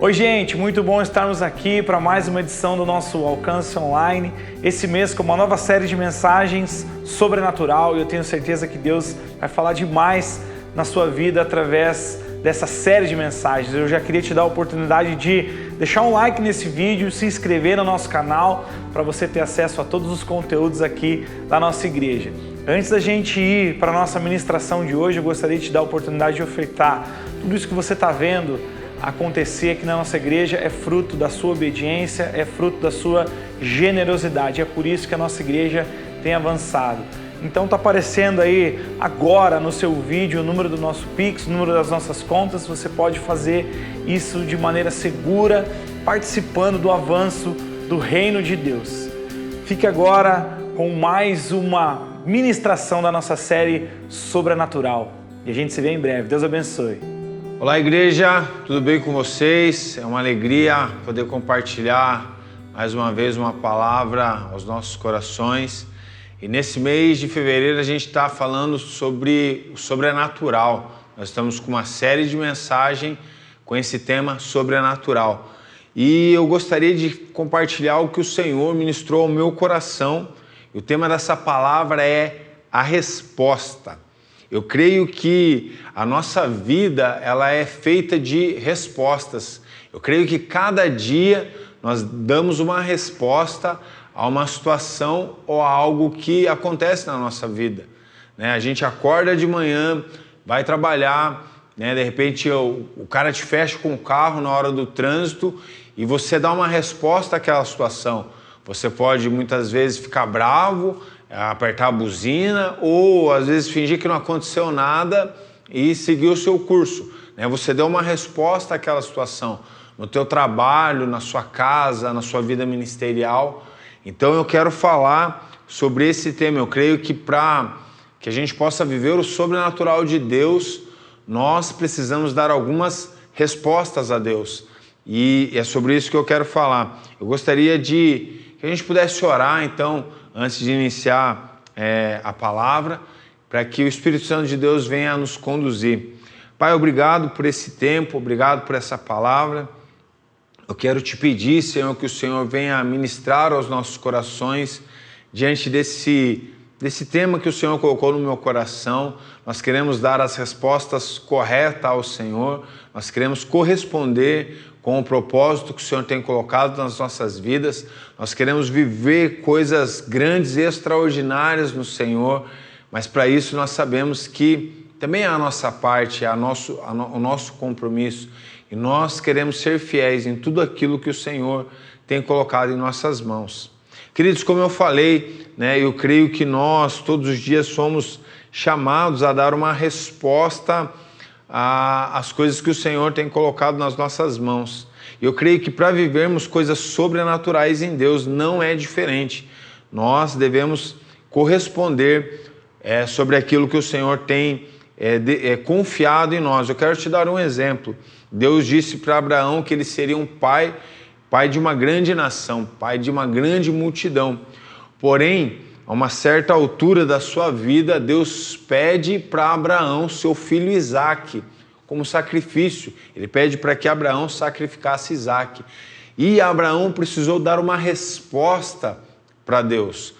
Oi gente, muito bom estarmos aqui para mais uma edição do nosso Alcance Online. Esse mês com uma nova série de mensagens sobrenatural e eu tenho certeza que Deus vai falar demais na sua vida através dessa série de mensagens. Eu já queria te dar a oportunidade de deixar um like nesse vídeo, se inscrever no nosso canal para você ter acesso a todos os conteúdos aqui da nossa igreja. Antes da gente ir para a nossa ministração de hoje, eu gostaria de te dar a oportunidade de ofertar. Tudo isso que você está vendo acontecer aqui na nossa igreja é fruto da sua obediência, é fruto da sua generosidade. É por isso que a nossa igreja tem avançado. Então está aparecendo aí agora no seu vídeo o número do nosso Pix, o número das nossas contas. Você pode fazer isso de maneira segura, participando do avanço do reino de Deus. Fique agora com mais uma ministração da nossa série Sobrenatural. E a gente se vê em breve. Deus abençoe. Olá igreja, tudo bem com vocês? É uma alegria poder compartilhar mais uma vez uma palavra aos nossos corações. E nesse mês de fevereiro a gente está falando sobre o sobrenatural. Nós estamos com uma série de mensagens com esse tema sobrenatural. E eu gostaria de compartilhar o que o Senhor ministrou ao meu coração. E o tema dessa palavra é a resposta. Eu creio que a nossa vida ela é feita de respostas. Eu creio que cada dia nós damos uma resposta a uma situação ou a algo que acontece na nossa vida. A gente acorda de manhã, vai trabalhar, de repente o cara te fecha com o carro na hora do trânsito e você dá uma resposta àquela situação. Você pode muitas vezes ficar bravo, apertar a buzina ou às vezes fingir que não aconteceu nada e seguir o seu curso. Você deu uma resposta àquela situação no teu trabalho, na sua casa, na sua vida ministerial. Então eu quero falar sobre esse tema. Eu creio que para que a gente possa viver o sobrenatural de Deus, nós precisamos dar algumas respostas a Deus. E é sobre isso que eu quero falar. Eu gostaria que a gente pudesse orar, então, antes de iniciar a palavra, para que o Espírito Santo de Deus venha a nos conduzir. Pai, obrigado por esse tempo, obrigado por essa palavra. Eu quero te pedir, Senhor, que o Senhor venha ministrar aos nossos corações diante desse tema que o Senhor colocou no meu coração. Nós queremos dar as respostas corretas ao Senhor, nós queremos corresponder com o propósito que o Senhor tem colocado nas nossas vidas. Nós queremos viver coisas grandes e extraordinárias no Senhor, mas para isso nós sabemos que também é a nossa parte, é o nosso compromisso. E nós queremos ser fiéis em tudo aquilo que o Senhor tem colocado em nossas mãos. Queridos, como eu falei, eu creio que nós todos os dias somos chamados a dar uma resposta às coisas que o Senhor tem colocado nas nossas mãos. Eu creio que para vivermos coisas sobrenaturais em Deus não é diferente. Nós devemos corresponder sobre aquilo que o Senhor tem confiado em nós. Eu quero te dar um exemplo. Deus disse para Abraão que ele seria um pai de uma grande nação, pai de uma grande multidão. Porém, a uma certa altura da sua vida, Deus pede para Abraão seu filho Isaque como sacrifício. Ele pede para que Abraão sacrificasse Isaque. E Abraão precisou dar uma resposta para Deus.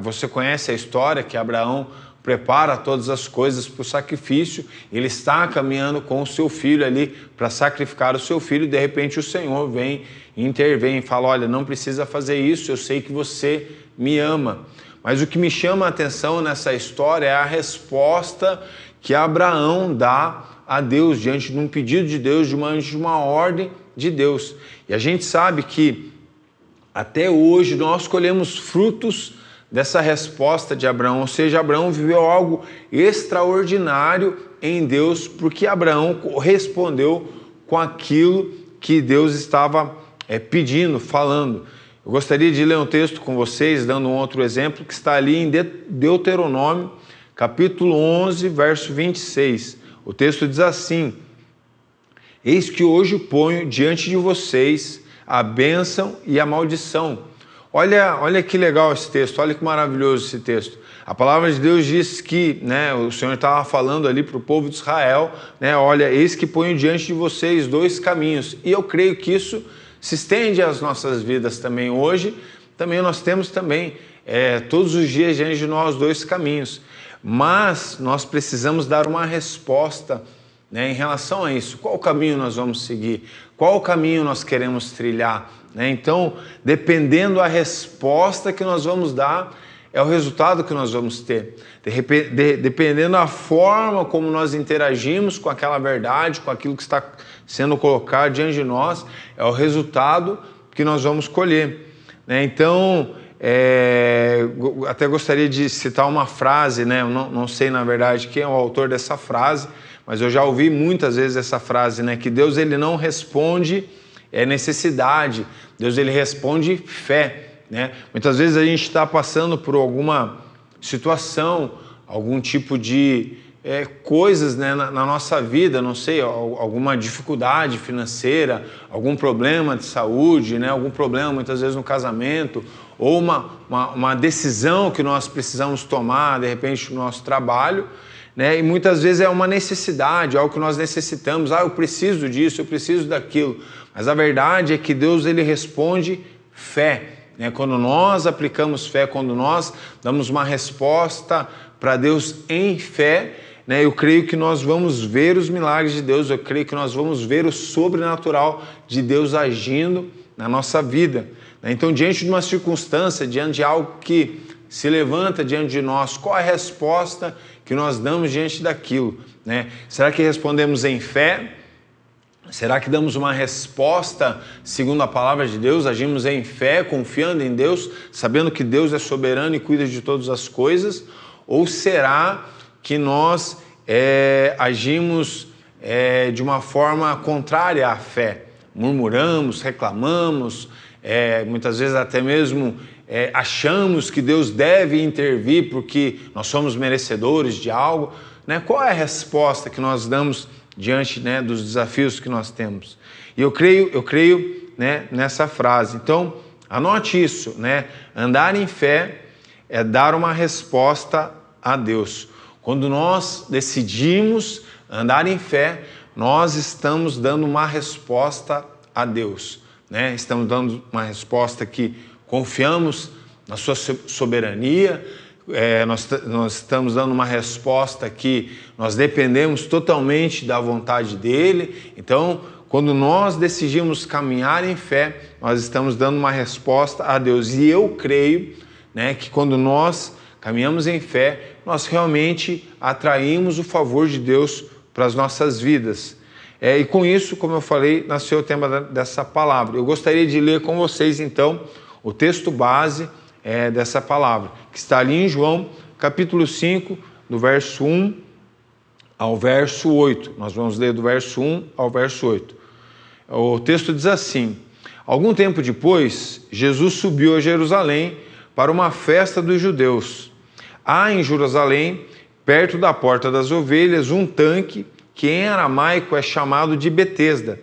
Você conhece a história que Abraão prepara todas as coisas para o sacrifício. Ele está caminhando com o seu filho ali para sacrificar o seu filho. De repente o Senhor vem e intervém e fala: olha, não precisa fazer isso, eu sei que você me ama. Mas o que me chama a atenção nessa história é a resposta que Abraão dá a Deus diante de um pedido de Deus, diante de uma ordem de Deus. E a gente sabe que até hoje nós colhemos frutos dessa resposta de Abraão, ou seja, Abraão viveu algo extraordinário em Deus, porque Abraão respondeu com aquilo que Deus estava pedindo, falando. Eu gostaria de ler um texto com vocês, dando um outro exemplo, que está ali em Deuteronômio, capítulo 11, verso 26. O texto diz assim: eis que hoje ponho diante de vocês a bênção e a maldição. Olha que legal esse texto, olha que maravilhoso esse texto. A palavra de Deus diz que, né, o Senhor estava falando ali para o povo de Israel, né, olha, eis que ponho diante de vocês 2 caminhos. E eu creio que isso se estende às nossas vidas também. Hoje, também nós temos também, todos os dias diante de nós 2 caminhos. Mas nós precisamos dar uma resposta, né, em relação a isso. Qual caminho nós vamos seguir? Qual caminho nós queremos trilhar? Né? Então, dependendo da resposta que nós vamos dar, é o resultado que nós vamos ter. Dependendo da forma como nós interagimos com aquela verdade, com aquilo que está sendo colocado diante de nós, é o resultado que nós vamos colher. Né? Então, até gostaria de citar uma frase, né? Eu não sei, na verdade, quem é o autor dessa frase, mas eu já ouvi muitas vezes essa frase, né? Que Deus ele não responde necessidade, Deus ele responde fé. Né? Muitas vezes a gente está passando por alguma situação, algum tipo de coisas, né, na nossa vida, não sei, alguma dificuldade financeira, algum problema de saúde, né, algum problema muitas vezes no casamento, ou uma decisão que nós precisamos tomar, de repente, no nosso trabalho, né, e muitas vezes é uma necessidade, algo que nós necessitamos, eu preciso disso, eu preciso daquilo, mas a verdade é que Deus ele responde fé. Quando nós aplicamos fé, quando nós damos uma resposta para Deus em fé, eu creio que nós vamos ver os milagres de Deus, eu creio que nós vamos ver o sobrenatural de Deus agindo na nossa vida. Então, diante de uma circunstância, diante de algo que se levanta diante de nós, qual é a resposta que nós damos diante daquilo? Será que respondemos em fé? Será que damos uma resposta segundo a palavra de Deus? Agimos em fé, confiando em Deus, sabendo que Deus é soberano e cuida de todas as coisas? Ou será que nós agimos de uma forma contrária à fé? Murmuramos, reclamamos, muitas vezes até mesmo achamos que Deus deve intervir porque nós somos merecedores de algo. Qual é a resposta que nós damos diante, dos desafios que nós temos? E eu creio nessa frase. Então, anote isso, andar em fé é dar uma resposta a Deus. Quando nós decidimos andar em fé, nós estamos dando uma resposta a Deus, Estamos dando uma resposta que confiamos na sua soberania. Nós estamos dando uma resposta que nós dependemos totalmente da vontade dele. Então, quando nós decidimos caminhar em fé, nós estamos dando uma resposta a Deus. E eu creio, que quando nós caminhamos em fé, nós realmente atraímos o favor de Deus para as nossas vidas. E com isso, como eu falei, nasceu o tema dessa palavra. Eu gostaria de ler com vocês, então, o texto base dessa palavra, que está ali em João, capítulo 5, do verso 1 ao verso 8. Nós vamos ler do verso 1 ao verso 8. O texto diz assim: Algum tempo depois, Jesus subiu a Jerusalém para uma festa dos judeus. Há em Jerusalém, perto da porta das ovelhas, um tanque que em aramaico é chamado de Betesda,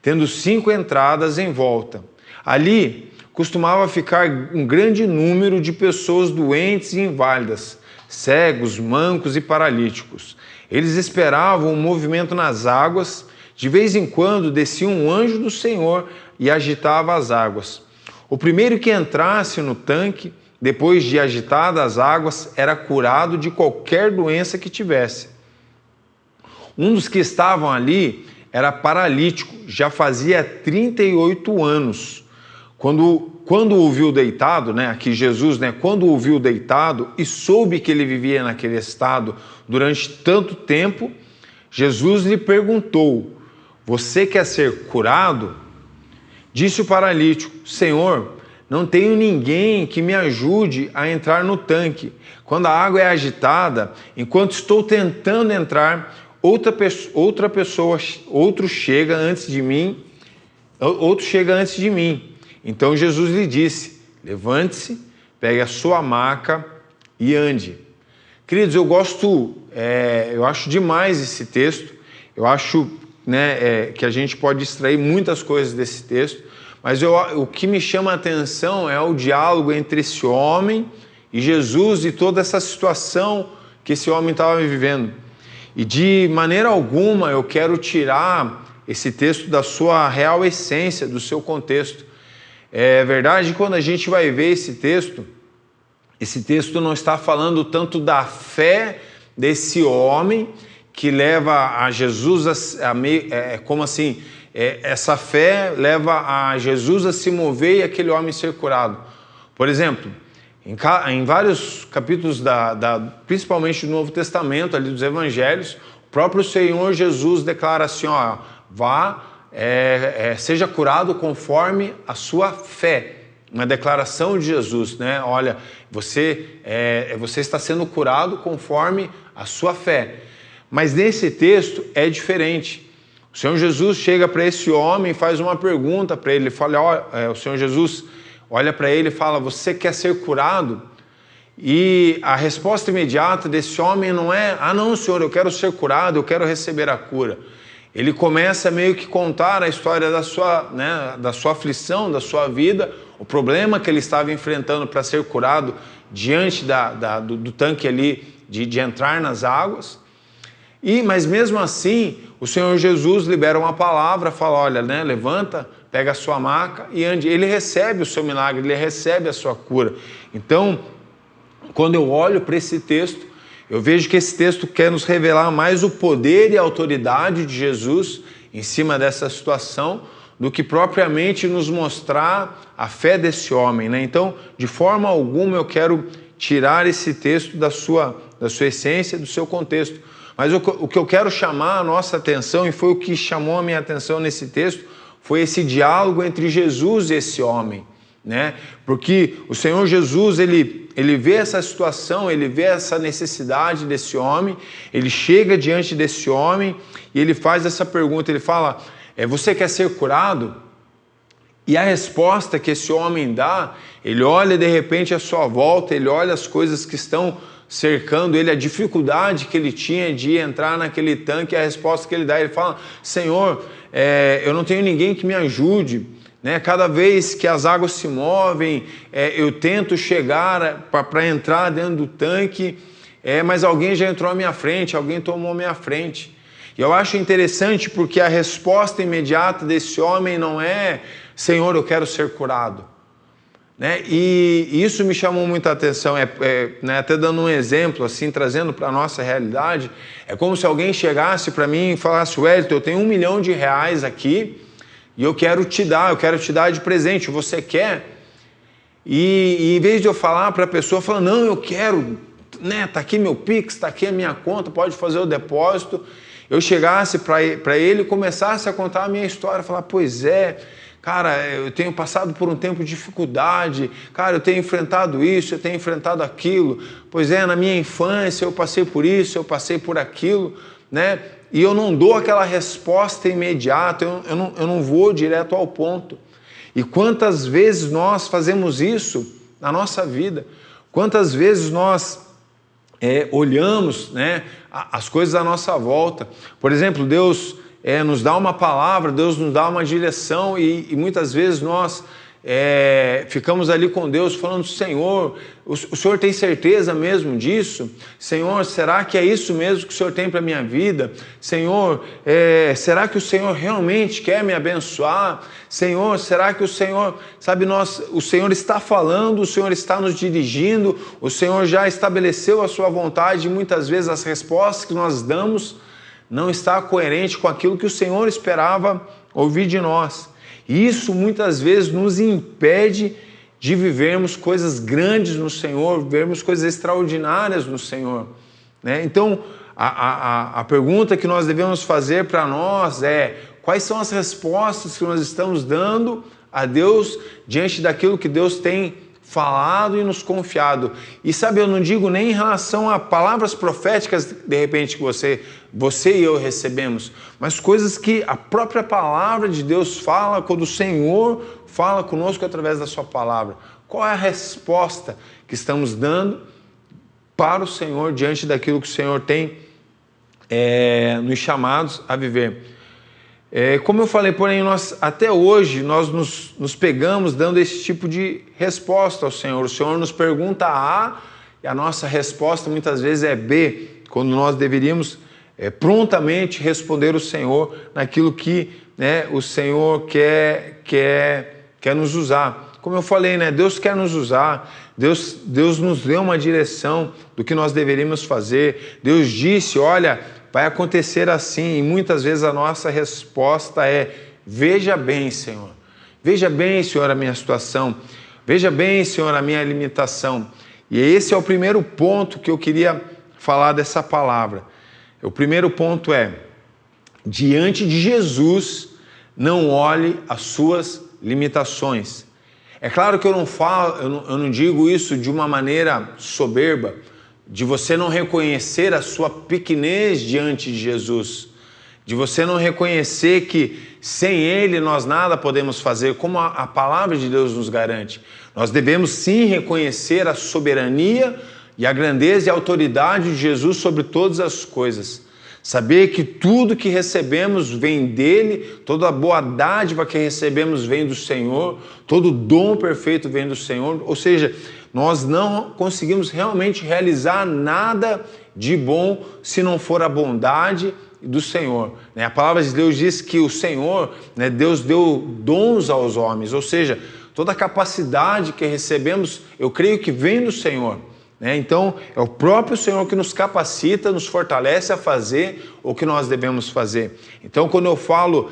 tendo 5 entradas em volta. Ali costumava ficar um grande número de pessoas doentes e inválidas, cegos, mancos e paralíticos. Eles esperavam um movimento nas águas. De vez em quando descia um anjo do Senhor e agitava as águas. O primeiro que entrasse no tanque, depois de agitadas as águas, era curado de qualquer doença que tivesse. Um dos que estavam ali era paralítico, já fazia 38 anos. Quando o viu deitado, aqui Jesus, quando o viu deitado e soube que ele vivia naquele estado durante tanto tempo, Jesus lhe perguntou: Você quer ser curado? Disse o paralítico: Senhor, não tenho ninguém que me ajude a entrar no tanque. Quando a água é agitada, enquanto estou tentando entrar, outro chega antes de mim. Então Jesus lhe disse: Levante-se, pegue a sua maca e ande. Queridos, eu acho demais esse texto. Eu acho que a gente pode extrair muitas coisas desse texto, mas o que me chama a atenção é o diálogo entre esse homem e Jesus e toda essa situação que esse homem estava vivendo. E de maneira alguma eu quero tirar esse texto da sua real essência, do seu contexto. É verdade que quando a gente vai ver esse texto não está falando tanto da fé desse homem que leva a Jesus essa fé leva a Jesus a se mover e aquele homem ser curado. Por exemplo, em vários capítulos, principalmente do Novo Testamento, ali dos Evangelhos, o próprio Senhor Jesus declara assim, ó, seja curado conforme a sua fé. Uma declaração de Jesus, né? Olha, você está sendo curado conforme a sua fé. Mas nesse texto é diferente. O Senhor Jesus chega para esse homem e faz uma pergunta para ele. Ele fala, o Senhor Jesus olha para ele e fala, você quer ser curado? E a resposta imediata desse homem não é, não, Senhor, eu quero ser curado, eu quero receber a cura. Ele começa meio que contar a história da sua aflição, da sua vida, o problema que ele estava enfrentando para ser curado diante do tanque ali de entrar nas águas. Mas mesmo assim, o Senhor Jesus libera uma palavra, fala, olha, levanta, pega a sua maca e ande. Ele recebe o seu milagre, ele recebe a sua cura. Então, quando eu olho para esse texto, eu vejo que esse texto quer nos revelar mais o poder e a autoridade de Jesus em cima dessa situação, do que propriamente nos mostrar a fé desse homem, né? Então, de forma alguma eu quero tirar esse texto da sua essência, do seu contexto. Mas o que eu quero chamar a nossa atenção, e foi o que chamou a minha atenção nesse texto, foi esse diálogo entre Jesus e esse homem, né? Porque o Senhor Jesus, ele vê essa situação, ele vê essa necessidade desse homem, ele chega diante desse homem e ele faz essa pergunta, ele fala, você quer ser curado? E a resposta que esse homem dá, ele olha de repente à sua volta, ele olha as coisas que estão cercando ele, a dificuldade que ele tinha de entrar naquele tanque, a resposta que ele dá, ele fala, Senhor, eu não tenho ninguém que me ajude, né? Cada vez que as águas se movem, eu tento chegar para entrar dentro do tanque, mas alguém já entrou à minha frente, alguém tomou a minha frente. E eu acho interessante porque a resposta imediata desse homem não é, Senhor, eu quero ser curado. Né? E isso me chamou muita atenção, até dando um exemplo, assim, trazendo para a nossa realidade, é como se alguém chegasse para mim e falasse, Wellington, eu tenho R$1 milhão aqui e eu quero te dar de presente, você quer? E em vez de eu falar para a pessoa, falar, não, eu quero, né? Tá aqui meu Pix, tá aqui a minha conta, pode fazer o depósito, eu chegasse para ele e começasse a contar a minha história, falar, pois é, cara, eu tenho passado por um tempo de dificuldade, cara, eu tenho enfrentado isso, eu tenho enfrentado aquilo, pois é, na minha infância eu passei por isso, eu passei por aquilo, né? E eu não dou aquela resposta imediata, eu não vou direto ao ponto. E quantas vezes nós fazemos isso na nossa vida? Quantas vezes nós olhamos, né, as coisas à nossa volta? Por exemplo, Deus nos dá uma palavra, Deus nos dá uma direção e muitas vezes nós ficamos ali com Deus falando, Senhor, o Senhor tem certeza mesmo disso? Senhor, será que é isso mesmo que o Senhor tem para a minha vida? Senhor, será que o Senhor realmente quer me abençoar? Senhor, será que o Senhor, o Senhor está falando, o Senhor está nos dirigindo, o Senhor já estabeleceu a sua vontade e muitas vezes as respostas que nós damos não está coerente com aquilo que o Senhor esperava ouvir de nós. E isso muitas vezes nos impede de vivermos coisas grandes no Senhor, vivermos coisas extraordinárias no Senhor, né? Então, a pergunta que nós devemos fazer para nós é, quais são as respostas que nós estamos dando a Deus diante daquilo que Deus tem falado e nos confiado? E eu não digo nem em relação a palavras proféticas, de repente, que você e eu recebemos, mas coisas que a própria palavra de Deus fala, quando o Senhor fala conosco através da sua palavra. Qual é a resposta que estamos dando para o Senhor diante daquilo que o Senhor tem nos chamados a viver? Como eu falei, porém, até hoje nós nos pegamos dando esse tipo de resposta ao Senhor. O Senhor nos pergunta A e a nossa resposta muitas vezes é B, quando nós deveríamos prontamente responder o Senhor naquilo que, né, o Senhor quer nos usar. Como eu falei, né, Deus quer nos usar, Deus nos deu uma direção do que nós deveríamos fazer. Deus disse, olha, vai acontecer assim, e muitas vezes a nossa resposta é: veja bem, Senhor. Veja bem, Senhor, a minha situação. Veja bem, Senhor, a minha limitação. E esse é o primeiro ponto que eu queria falar dessa palavra. O primeiro ponto é: diante de Jesus, não olhe as suas limitações. É claro que eu não digo isso de uma maneira soberba, de você não reconhecer a sua pequenez diante de Jesus, de você não reconhecer que sem Ele nós nada podemos fazer, como a palavra de Deus nos garante. Nós devemos sim reconhecer a soberania e a grandeza e a autoridade de Jesus sobre todas as coisas. Saber que tudo que recebemos vem dele, toda a boa dádiva que recebemos vem do Senhor, todo dom perfeito vem do Senhor. Ou seja, nós não conseguimos realmente realizar nada de bom se não for a bondade do Senhor. A palavra de Deus diz que o Senhor, Deus deu dons aos homens, ou seja, toda a capacidade que recebemos, eu creio que vem do Senhor. Então, é o próprio Senhor que nos capacita, nos fortalece a fazer o que nós devemos fazer. Então, quando eu falo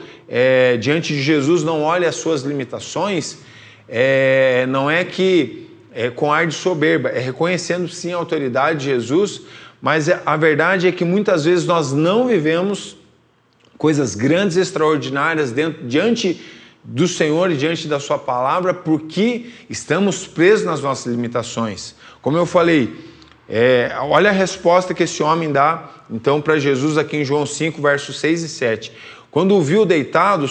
diante de Jesus, não olhe as suas limitações, não é que com ar de soberba, é reconhecendo sim a autoridade de Jesus, mas a verdade é que muitas vezes nós não vivemos coisas grandes e extraordinárias diante do Senhor e diante da sua palavra, porque estamos presos nas nossas limitações. Como eu falei, olha a resposta que esse homem dá, então, para Jesus aqui em João 5, versos 6 e 7. Quando o viu deitado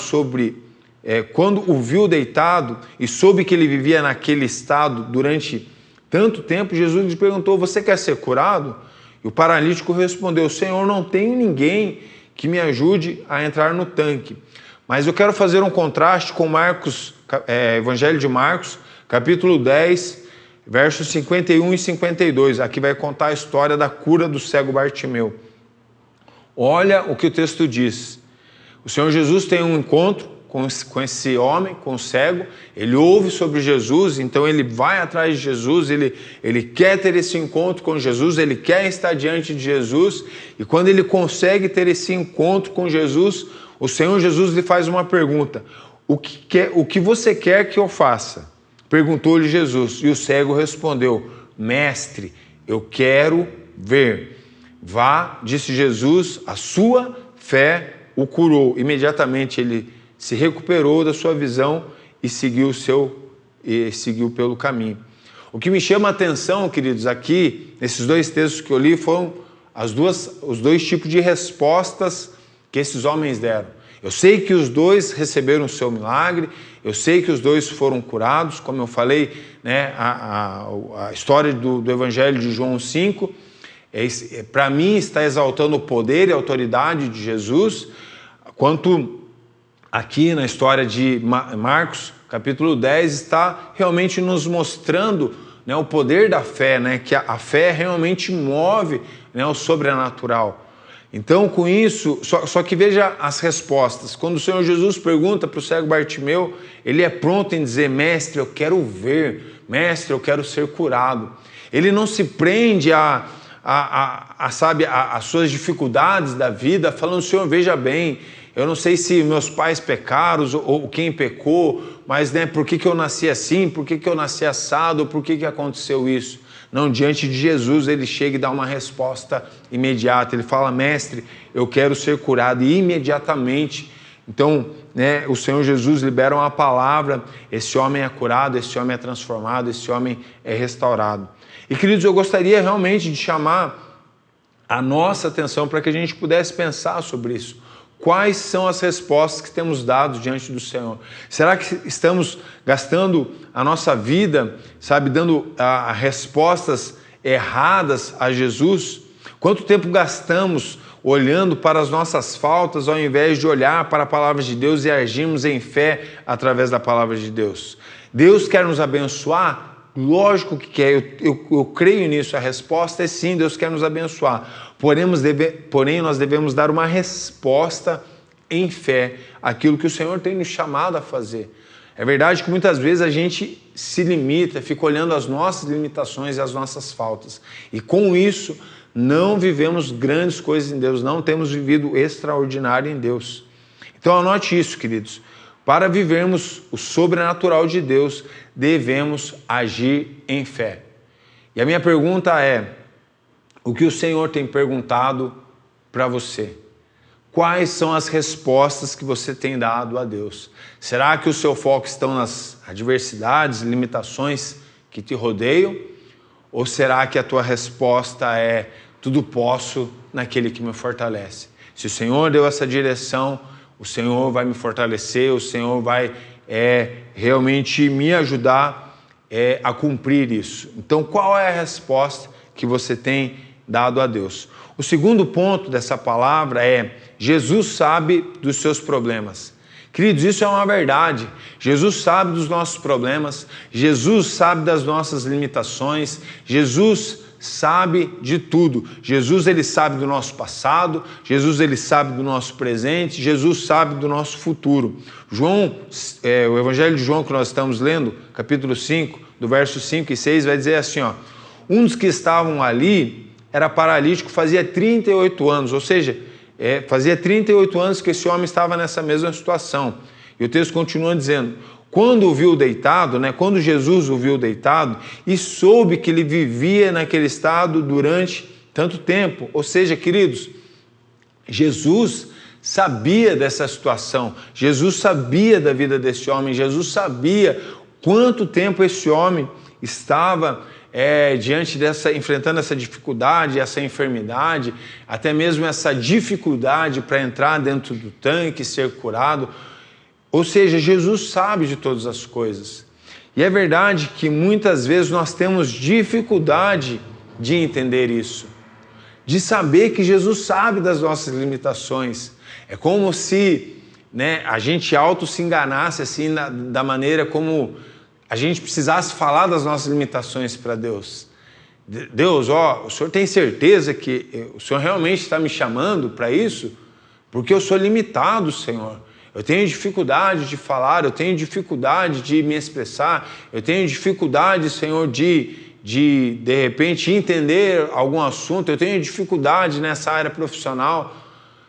e soube que ele vivia naquele estado durante tanto tempo, Jesus lhe perguntou: você quer ser curado? E o paralítico respondeu: Senhor, não tenho ninguém que me ajude a entrar no tanque. Mas eu quero fazer um contraste com Evangelho de Marcos, capítulo 10, versos 51 e 52. Aqui vai contar a história da cura do cego Bartimeu. Olha o que o texto diz. O Senhor Jesus tem um encontro com esse homem, com o cego. Ele ouve sobre Jesus, então ele vai atrás de Jesus, ele quer ter esse encontro com Jesus, ele quer estar diante de Jesus. E quando ele consegue ter esse encontro com Jesus, o Senhor Jesus lhe faz uma pergunta: o que você quer que eu faça? Perguntou-lhe Jesus, e o cego respondeu: Mestre, eu quero ver. Vá, disse Jesus, a sua fé o curou. Imediatamente ele se recuperou da sua visão e seguiu pelo caminho. O que me chama a atenção, queridos, aqui, nesses dois textos que eu li, foram os dois tipos de respostas que esses homens deram. Eu sei que os dois receberam o seu milagre, eu sei que os dois foram curados, como eu falei, a história do Evangelho de João 5, para mim está exaltando o poder e a autoridade de Jesus, quanto aqui na história de Marcos, capítulo 10, está realmente nos mostrando o poder da fé, que a fé realmente move o sobrenatural. Então, com isso, só que veja as respostas. Quando o Senhor Jesus pergunta para o cego Bartimeu, ele é pronto em dizer: Mestre, eu quero ver, Mestre, eu quero ser curado. Ele não se prende às suas dificuldades da vida, falando: Senhor, veja bem, eu não sei se meus pais pecaram ou quem pecou, mas por que eu nasci assim, por que eu nasci assado, por que aconteceu isso? Não, diante de Jesus ele chega e dá uma resposta imediata. Ele fala: Mestre, eu quero ser curado. E imediatamente, então, o Senhor Jesus libera uma palavra, esse homem é curado, esse homem é transformado, esse homem é restaurado. E, queridos, eu gostaria realmente de chamar a nossa atenção para que a gente pudesse pensar sobre isso. Quais são as respostas que temos dado diante do Senhor? Será que estamos gastando a nossa vida, dando respostas erradas a Jesus? Quanto tempo gastamos olhando para as nossas faltas, ao invés de olhar para a palavra de Deus e agirmos em fé através da palavra de Deus. Deus quer nos abençoar? Lógico que quer, eu creio nisso, a resposta é sim, Deus quer nos abençoar. Porém, nós devemos dar uma resposta em fé àquilo que o Senhor tem nos chamado a fazer. É verdade que muitas vezes a gente se limita, fica olhando as nossas limitações e as nossas faltas. E com isso, não vivemos grandes coisas em Deus, não temos vivido extraordinário em Deus. Então anote isso, queridos. Para vivermos o sobrenatural de Deus, devemos agir em fé. E a minha pergunta é: o que o Senhor tem perguntado para você? Quais são as respostas que você tem dado a Deus? Será que o seu foco está nas adversidades, limitações que te rodeiam? Ou será que a tua resposta é: tudo posso naquele que me fortalece? Se o Senhor deu essa direção, o Senhor vai me fortalecer, o Senhor vai realmente me ajudar a cumprir isso. Então, qual é a resposta que você tem dado a Deus? O segundo ponto dessa palavra é: Jesus sabe dos seus problemas. Queridos, isso é uma verdade. Jesus sabe dos nossos problemas, Jesus sabe das nossas limitações, Jesus sabe de tudo. Jesus, ele sabe do nosso passado, Jesus, ele sabe do nosso presente, Jesus sabe do nosso futuro. O Evangelho de João que nós estamos lendo, capítulo 5, do verso 5 e 6, vai dizer assim, ó: um dos que estavam ali era paralítico, fazia 38 anos, ou seja, fazia 38 anos que esse homem estava nessa mesma situação. E o texto continua dizendo: quando o viu deitado, quando Jesus o viu deitado e soube que ele vivia naquele estado durante tanto tempo. Ou seja, queridos, Jesus sabia dessa situação, Jesus sabia da vida desse homem, Jesus sabia quanto tempo esse homem estava enfrentando essa dificuldade, essa enfermidade, até mesmo essa dificuldade para entrar dentro do tanque, ser curado. Ou seja, Jesus sabe de todas as coisas. E é verdade que muitas vezes nós temos dificuldade de entender isso, de saber que Jesus sabe das nossas limitações. É como se a gente se enganasse assim, da maneira como a gente precisasse falar das nossas limitações para Deus. Deus, o Senhor tem certeza que o Senhor realmente está me chamando para isso? Porque eu sou limitado, Senhor. Eu tenho dificuldade de falar, eu tenho dificuldade de me expressar, eu tenho dificuldade, Senhor, de repente entender algum assunto, eu tenho dificuldade nessa área profissional.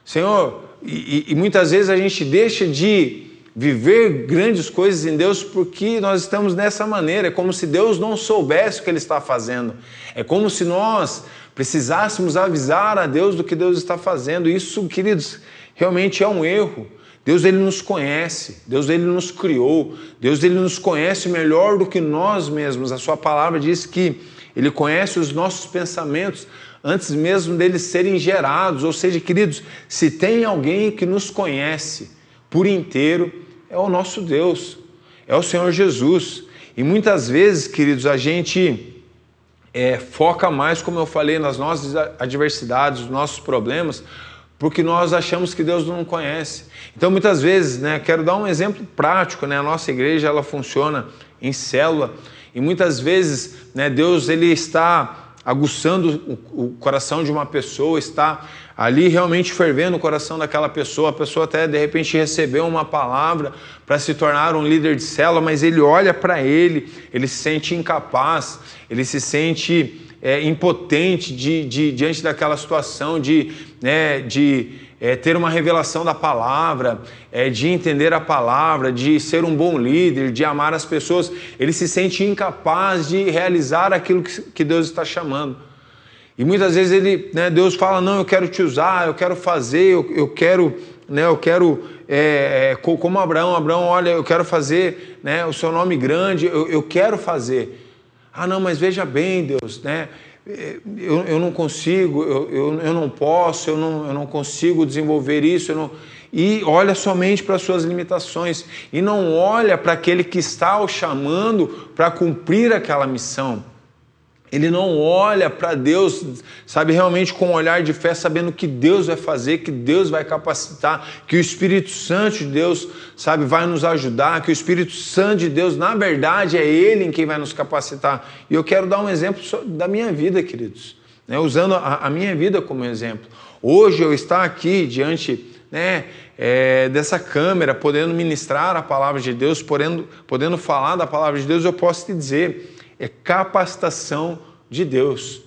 Senhor, e muitas vezes a gente deixa de viver grandes coisas em Deus porque nós estamos dessa maneira. É como se Deus não soubesse o que Ele está fazendo. É como se nós precisássemos avisar a Deus do que Deus está fazendo. Isso, queridos, realmente é um erro. Deus, ele nos conhece, Deus, ele nos criou, Deus, ele nos conhece melhor do que nós mesmos. A sua palavra diz que Ele conhece os nossos pensamentos antes mesmo deles serem gerados. Ou seja, queridos, se tem alguém que nos conhece por inteiro, é o nosso Deus, é o Senhor Jesus. E muitas vezes, queridos, a gente foca mais, como eu falei, nas nossas adversidades, nos nossos problemas, porque nós achamos que Deus não conhece. Então, muitas vezes, quero dar um exemplo prático, a nossa igreja, ela funciona em célula, e muitas vezes, Deus, ele está aguçando o coração de uma pessoa, está ali realmente fervendo o coração daquela pessoa, a pessoa até, de repente, recebeu uma palavra para se tornar um líder de célula, mas ele olha para ele se sente incapaz, ele se sente impotente diante daquela situação de ter uma revelação da palavra, de entender a palavra, de ser um bom líder, de amar as pessoas. Ele se sente incapaz de realizar aquilo que Deus está chamando. E muitas vezes Deus fala: não, eu quero te usar, eu quero fazer, eu quero, como Abraão, olha, eu quero fazer o seu nome grande, eu quero fazer. Ah, não, mas veja bem, Deus, eu não consigo, eu não posso, eu não consigo desenvolver isso, E olha somente para as suas limitações e não olha para aquele que está o chamando para cumprir aquela missão. ele não olha para Deus, sabe, realmente com um olhar de fé, sabendo que Deus vai fazer, que Deus vai capacitar, que o Espírito Santo de Deus, sabe, vai nos ajudar, que o Espírito Santo de Deus, na verdade, é Ele em quem vai nos capacitar. E eu quero dar um exemplo da minha vida, queridos, né, usando a minha vida como exemplo. Hoje eu estar aqui diante, né, dessa câmera, podendo ministrar a palavra de Deus, podendo falar da palavra de Deus, eu posso te dizer, é capacitação de Deus.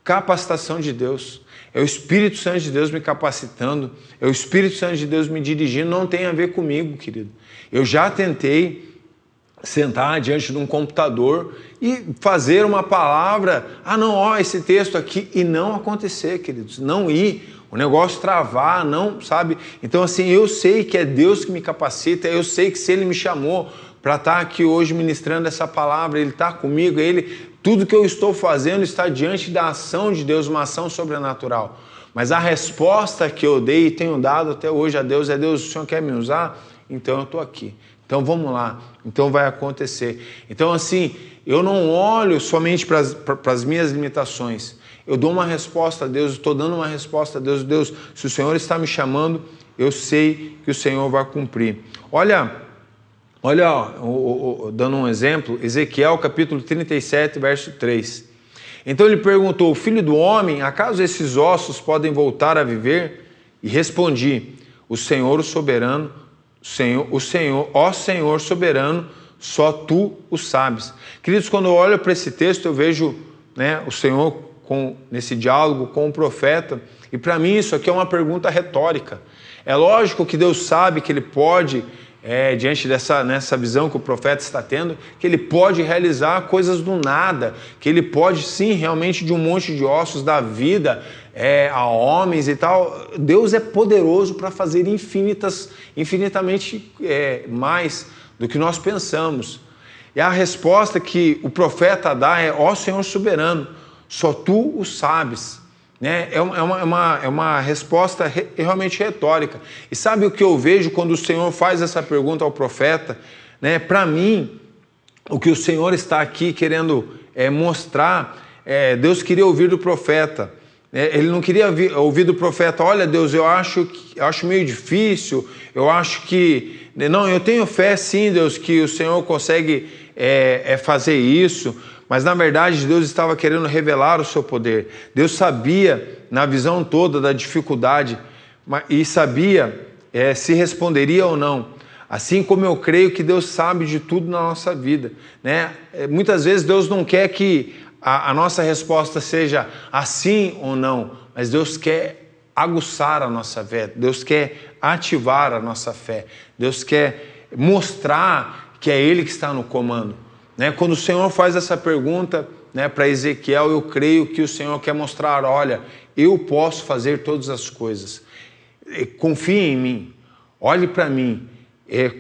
Capacitação de Deus. É o Espírito Santo de Deus me capacitando, é o Espírito Santo de Deus me dirigindo, não tem a ver comigo, querido. Eu já tentei sentar diante de um computador e fazer uma palavra, esse texto aqui, e não acontecer, queridos, não ir, o negócio travar, não, sabe? Então, assim, eu sei que é Deus que me capacita, eu sei que se Ele me chamou para estar aqui hoje ministrando essa palavra, Ele está comigo, tudo que eu estou fazendo está diante da ação de Deus, uma ação sobrenatural. Mas a resposta que eu dei e tenho dado até hoje a Deus é: Deus, o Senhor quer me usar? Então eu estou aqui. Então vamos lá. Então vai acontecer. Então, assim, eu não olho somente para as minhas limitações. Eu dou uma resposta a Deus, estou dando uma resposta a Deus. Deus, se o Senhor está me chamando, eu sei que o Senhor vai cumprir. Olha, dando um exemplo, Ezequiel capítulo 37, verso 3. Então ele perguntou: filho do homem, acaso esses ossos podem voltar a viver? E respondi: o Senhor, o soberano, ó Senhor soberano, só tu o sabes. Queridos, quando eu olho para esse texto, eu vejo, né, o Senhor nesse diálogo com o profeta, e para mim isso aqui é uma pergunta retórica. É lógico que Deus sabe que Ele pode, diante nessa visão que o profeta está tendo, que Ele pode realizar coisas do nada, que Ele pode sim, realmente, de um monte de ossos dar vida a homens e tal. Deus é poderoso para fazer infinitamente mais do que nós pensamos. E a resposta que o profeta dá é: ó Senhor soberano, só tu o sabes. Né? É uma resposta realmente retórica. E sabe o que eu vejo quando o Senhor faz essa pergunta ao profeta? Né? Para mim, o que o Senhor está aqui querendo mostrar, Deus queria ouvir do profeta. Ele não queria ouvir do profeta: olha, Deus, eu acho meio difícil, eu acho que... Não, eu tenho fé sim, Deus, que o Senhor consegue fazer isso. Mas, na verdade, Deus estava querendo revelar o seu poder. Deus sabia, na visão toda da dificuldade, e sabia se responderia ou não. Assim como eu creio que Deus sabe de tudo na nossa vida. Né? Muitas vezes Deus não quer que a nossa resposta seja assim ou não, mas Deus quer aguçar a nossa fé, Deus quer ativar a nossa fé, Deus quer mostrar que é Ele que está no comando. Né? Quando o Senhor faz essa pergunta, né, para Ezequiel, eu creio que o Senhor quer mostrar: olha, eu posso fazer todas as coisas, confie em mim, olhe para mim,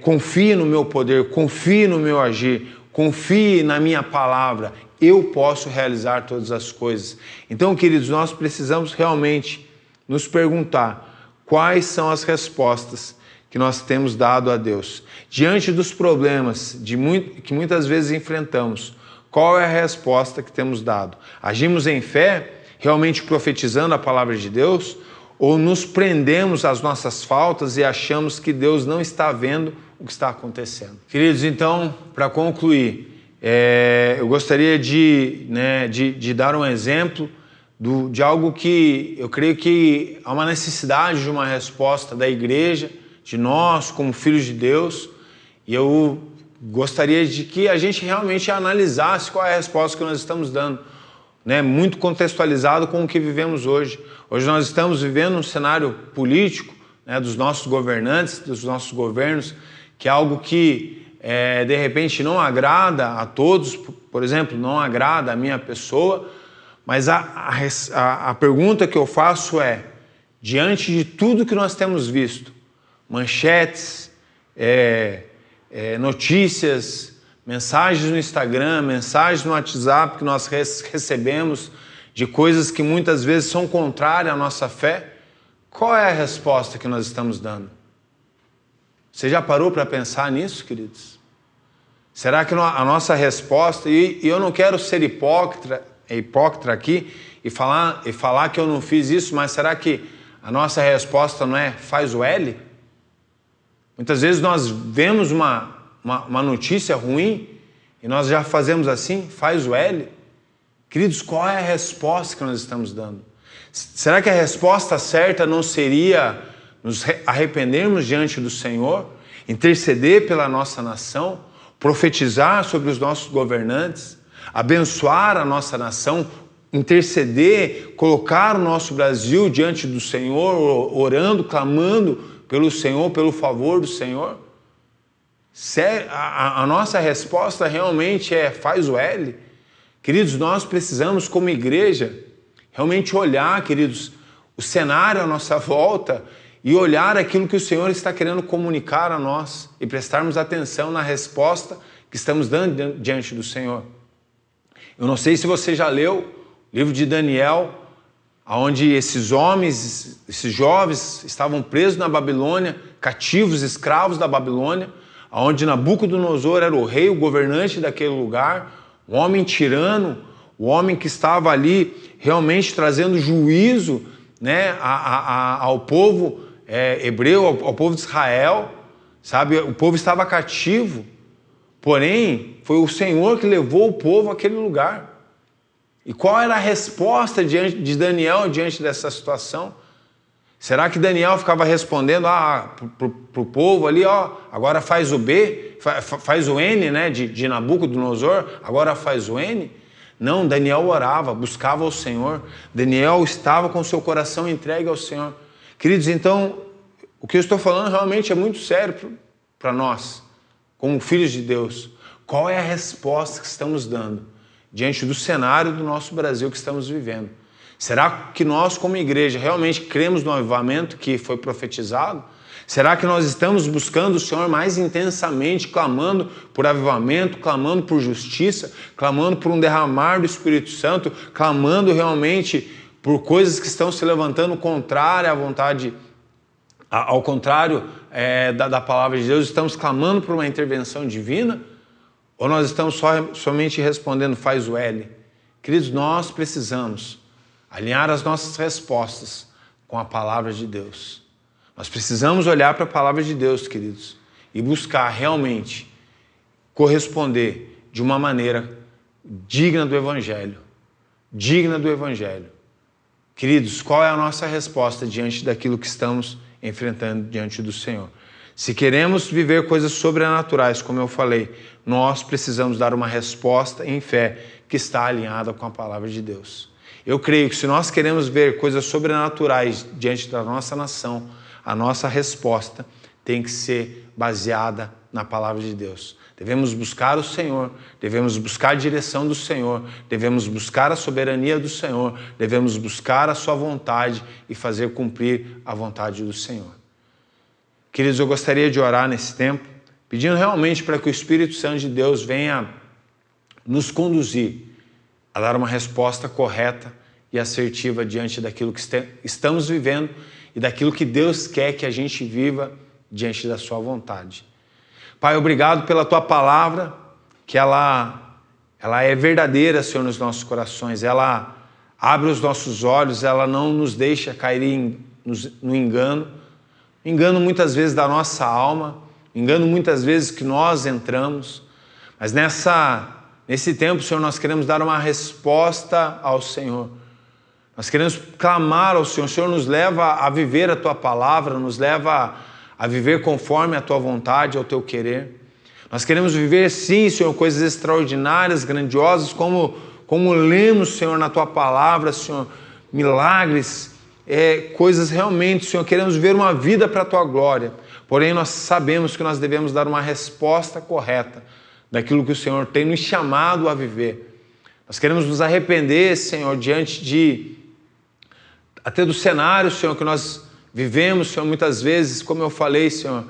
confie no meu poder, confie no meu agir, confie na minha palavra, eu posso realizar todas as coisas. Então, queridos, nós precisamos realmente nos perguntar quais são as respostas que nós temos dado a Deus. Diante dos problemas que muitas vezes enfrentamos, qual é a resposta que temos dado? Agimos em fé, realmente profetizando a palavra de Deus, ou nos prendemos às nossas faltas e achamos que Deus não está vendo o que está acontecendo? Queridos, então, para concluir, eu gostaria de dar um exemplo de algo que eu creio que há uma necessidade de uma resposta da igreja, de nós como filhos de Deus, e eu gostaria de que a gente realmente analisasse qual é a resposta que nós estamos dando, né? Muito contextualizado com o que vivemos hoje. Hoje nós estamos vivendo um cenário político, né, dos nossos governantes, dos nossos governos, que é algo que de repente não agrada a todos, por exemplo, não agrada a minha pessoa, mas a pergunta que eu faço é: diante de tudo que nós temos visto, manchetes, notícias, mensagens no Instagram, mensagens no WhatsApp que nós recebemos de coisas que muitas vezes são contrárias à nossa fé, qual é a resposta que nós estamos dando? Você já parou para pensar nisso, queridos? Será que a nossa resposta, e eu não quero ser hipócrita hipócrita aqui e falar que eu não fiz isso, mas será que a nossa resposta não é faz o L? Muitas vezes nós vemos uma notícia ruim e nós já fazemos assim, faz o L. Queridos, qual é a resposta que nós estamos dando? Será que a resposta certa não seria nos arrependermos diante do Senhor, interceder pela nossa nação, profetizar sobre os nossos governantes, abençoar a nossa nação, interceder, colocar o nosso Brasil diante do Senhor, orando, clamando pelo Senhor, pelo favor do Senhor? A nossa resposta realmente é faz o L? Queridos, nós precisamos como igreja realmente olhar, queridos, o cenário à nossa volta e olhar aquilo que o Senhor está querendo comunicar a nós e prestarmos atenção na resposta que estamos dando diante do Senhor. Eu não sei se você já leu o livro de Daniel, onde esses homens, esses jovens estavam presos na Babilônia, cativos, escravos da Babilônia, onde Nabucodonosor era o rei, o governante daquele lugar, um homem tirano, o homem que estava ali realmente trazendo juízo, né, ao povo hebreu, ao povo de Israel, sabe? O povo estava cativo, porém foi o Senhor que levou o povo àquele lugar. E qual era a resposta de Daniel diante dessa situação? Será que Daniel ficava respondendo para o povo ali, agora faz o B, faz o N, né, de Nabucodonosor, agora faz o N? Não, Daniel orava, buscava o Senhor. Daniel estava com seu coração entregue ao Senhor. Queridos, então, o que eu estou falando realmente é muito sério para nós, como filhos de Deus. Qual é a resposta que estamos dando diante do cenário do nosso Brasil que estamos vivendo? Será que nós, como igreja, realmente cremos no avivamento que foi profetizado? Será que nós estamos buscando o Senhor mais intensamente, clamando por avivamento, clamando por justiça, clamando por um derramar do Espírito Santo, clamando realmente por coisas que estão se levantando contrária à vontade, ao contrário da palavra de Deus? Estamos clamando por uma intervenção divina? Ou nós estamos somente respondendo faz o L? Queridos, nós precisamos alinhar as nossas respostas com a palavra de Deus. Nós precisamos olhar para a palavra de Deus, queridos, e buscar realmente corresponder de uma maneira digna do Evangelho. Digna do Evangelho. Queridos, qual é a nossa resposta diante daquilo que estamos enfrentando diante do Senhor? Se queremos viver coisas sobrenaturais, como eu falei, nós precisamos dar uma resposta em fé que está alinhada com a palavra de Deus. Eu creio que se nós queremos ver coisas sobrenaturais diante da nossa nação, a nossa resposta tem que ser baseada na palavra de Deus. Devemos buscar o Senhor, devemos buscar a direção do Senhor, devemos buscar a soberania do Senhor, devemos buscar a sua vontade e fazer cumprir a vontade do Senhor. Queridos, eu gostaria de orar nesse tempo, pedindo realmente para que o Espírito Santo de Deus venha nos conduzir a dar uma resposta correta e assertiva diante daquilo que estamos vivendo e daquilo que Deus quer que a gente viva diante da sua vontade. Pai, obrigado pela tua palavra, que ela é verdadeira, Senhor, nos nossos corações. Ela abre os nossos olhos, ela não nos deixa cair no engano. Engano muitas vezes da nossa alma, engano muitas vezes que nós entramos. Mas nesse tempo, Senhor, nós queremos dar uma resposta ao Senhor. Nós queremos clamar ao Senhor. O Senhor nos leva a viver a tua palavra, nos leva a viver conforme a tua vontade, ao teu querer. Nós queremos viver, sim, Senhor, coisas extraordinárias, grandiosas, como lemos, Senhor, na tua palavra, Senhor, milagres, coisas realmente, Senhor, queremos ver uma vida para a tua glória. Porém, nós sabemos que nós devemos dar uma resposta correta daquilo que o Senhor tem nos chamado a viver. Nós queremos nos arrepender, Senhor, diante até do cenário, Senhor, que nós vivemos, Senhor, muitas vezes, como eu falei, Senhor,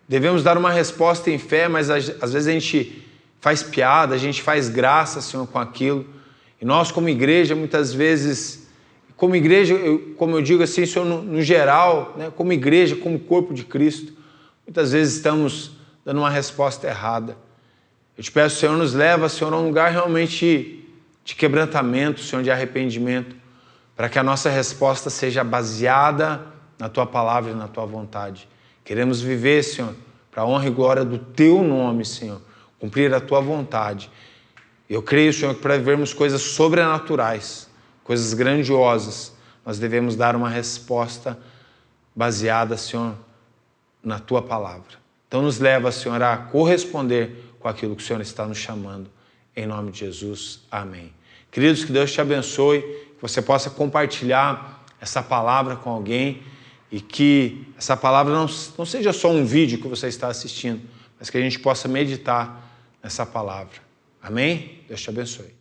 devemos dar uma resposta em fé, mas às vezes a gente faz piada, a gente faz graça, Senhor, com aquilo. E nós, como igreja, muitas vezes, como igreja, como eu digo assim, Senhor, no geral, né, como igreja, como corpo de Cristo, muitas vezes estamos dando uma resposta errada. Eu te peço, Senhor, nos leva, Senhor, a um lugar realmente de quebrantamento, Senhor, de arrependimento, para que a nossa resposta seja baseada na Tua palavra e na Tua vontade. Queremos viver, Senhor, para a honra e glória do Teu nome, Senhor, cumprir a Tua vontade. Eu creio, Senhor, que para vivermos coisas sobrenaturais, coisas grandiosas, nós devemos dar uma resposta baseada, Senhor, na Tua palavra. Então nos leva, Senhor, a corresponder com aquilo que o Senhor está nos chamando. Em nome de Jesus, amém. Queridos, que Deus te abençoe, que você possa compartilhar essa palavra com alguém e que essa palavra não seja só um vídeo que você está assistindo, mas que a gente possa meditar nessa palavra. Amém? Deus te abençoe.